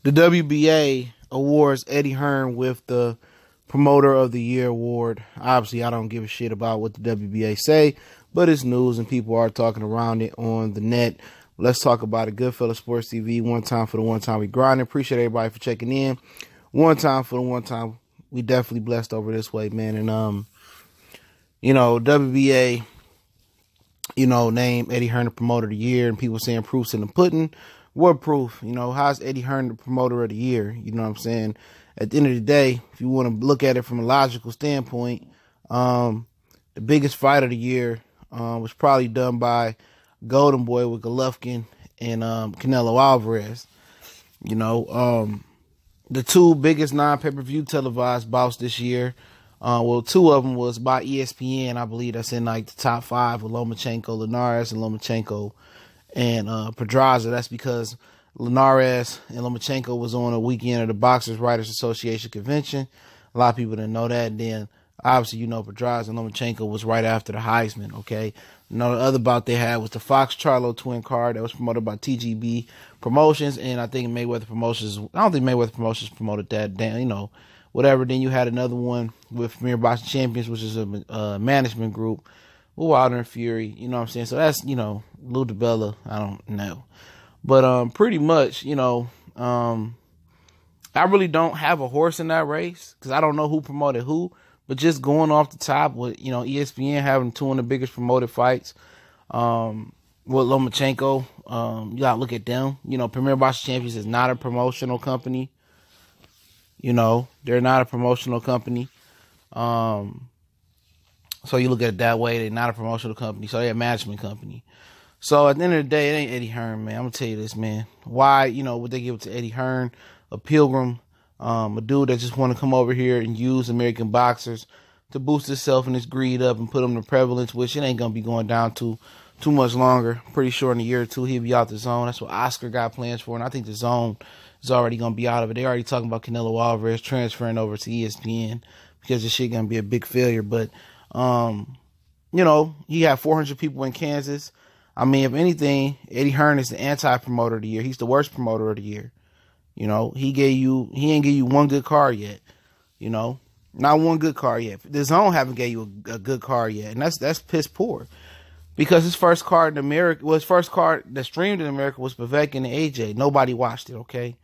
The WBA awards Eddie Hearn with the Promoter of the Year award. Obviously, I don't give a shit about what the WBA say, but it's news and people are talking around it on the net. Let's talk about it. Goodfellas Sports TV. One time for the one time we grinding. Appreciate everybody for checking in. One time for the one time. We definitely blessed over this way, man. And WBA, named Eddie Hearn the Promoter of the Year, and people saying proof's in the pudding. What proof? How's Eddie Hearn the Promoter of the Year? You know what I'm saying? At the end of the day, if you want to look at it from a logical standpoint, the biggest fight of the year was probably done by Golden Boy with Golovkin and Canelo Alvarez. The two biggest non-pay-per-view televised bouts this year. Two of them was by ESPN. I believe that's in like the top 5 with Lomachenko, Linares, and Lomachenko and Pedraza. That's because Linares and Lomachenko was on a weekend of the Boxers Writers Association convention. A lot of people didn't know that. And then obviously, Pedraza and Lomachenko was right after the Heisman. Okay. The other bout they had was the Fox Charlo twin card that was promoted by TGB Promotions, and I think Mayweather Promotions. I don't think Mayweather Promotions promoted that. Whatever. Then you had another one with Premier Boxing Champions, which is a management group with Wilder and Fury. You know what I'm saying? So that's Lou DiBella. I don't know, but pretty much I really don't have a horse in that race because I don't know who promoted who. But just going off the top with, ESPN having two of the biggest promoted fights, with Lomachenko, you gotta look at them. Premier Boxing Champions is not a promotional company. They're not a promotional company. So you look at it that way, they're not a promotional company. So they're a management company. So at the end of the day, it ain't Eddie Hearn, man. I'm gonna tell you this, man. Why, would they give it to Eddie Hearn, a pilgrim? A dude that just want to come over here and use American boxers to boost himself and his greed up and put him to prevalence, which it ain't going to be going down too much longer. Pretty sure in a year or two, he'll be out the zone. That's what Oscar got plans for. And I think the zone is already going to be out of it. They already talking about Canelo Alvarez transferring over to ESPN because this shit going to be a big failure. But, he had 400 people in Kansas. I mean, if anything, Eddie Hearn is the anti-promoter of the year. He's the worst promoter of the year. He ain't give you one good card yet. Not one good card yet. The Zone haven't gave you a good card yet, and that's piss poor. Because his first card in America, his first card that streamed in America was Povetkin and AJ. Nobody watched it. Okay,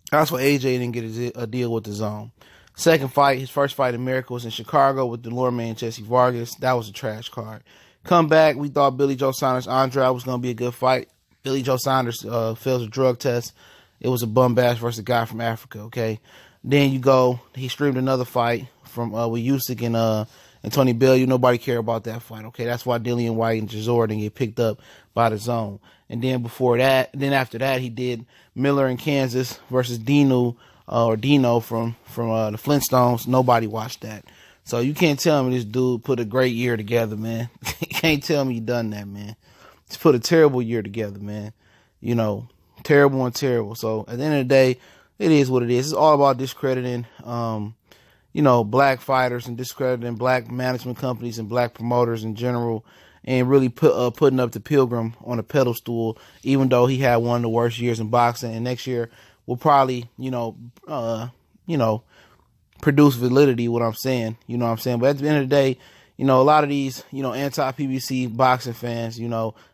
that's why AJ didn't get a deal with the Zone. Second fight, his first fight in America was in Chicago with Delorme and Jesse Vargas. That was a trash card. Come back, we thought Billy Joe Saunders Andrade was going to be a good fight. Billy Joe Saunders fails a drug test. It was a bum bash versus a guy from Africa, okay? Then he streamed another fight from with Usyk and Tony Bellew. Nobody cared about that fight, okay? That's why Dillian White and Chisora didn't get picked up by the Zone. And then after that, he did Miller in Kansas versus Dino from the Flintstones. Nobody watched that. So you can't tell me this dude put a great year together, man. You can't tell me he done that, man. He's put a terrible year together, man. Terrible and terrible. So at the end of the day, it is what it is. It's all about discrediting, black fighters and discrediting black management companies and black promoters in general, and really putting up the Pilgrim on a pedestal, even though he had one of the worst years in boxing. And next year will probably, produce validity. What I'm saying, But at the end of the day, a lot of these, anti-PBC boxing fans,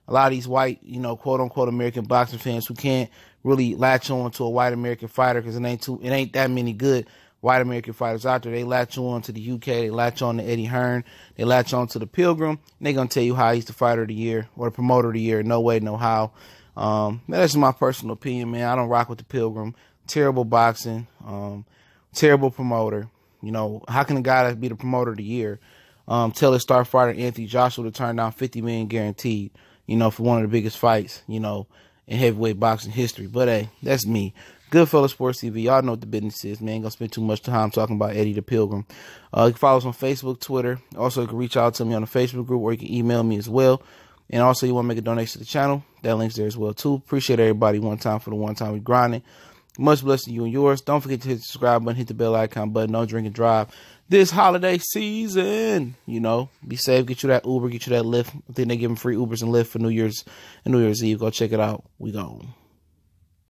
a lot of these white, quote unquote American boxing fans who can't really latch on to a white American fighter because it ain't that many good white American fighters out there. They latch on to the UK, they latch on to Eddie Hearn, they latch on to the Pilgrim, and they're going to tell you how he's the fighter of the year or the promoter of the year. No way, no how. That's my personal opinion, man. I don't rock with the Pilgrim. Terrible boxing, terrible promoter. How can a guy that be the promoter of the year tell his star fighter Anthony Joshua to turn down $50 million guaranteed, for one of the biggest fights, in heavyweight boxing history? But hey, that's me. Goodfellas Sports TV. Y'all know what the business is, man. Ain't gonna spend too much time talking about Eddie the Pilgrim. You can follow us on Facebook, Twitter. Also, you can reach out to me on the Facebook group, or you can email me as well. And also, you want to make a donation to the channel, that link's there as well too. Appreciate everybody one time for the one time we grinding. Much blessed to you and yours. Don't forget to hit the subscribe button, hit the bell icon button. Don't drink and drive this holiday season. Be safe. Get you that Uber, get you that Lyft. I think they're giving free Ubers and Lyft for New Year's Eve. Go check it out. We gone.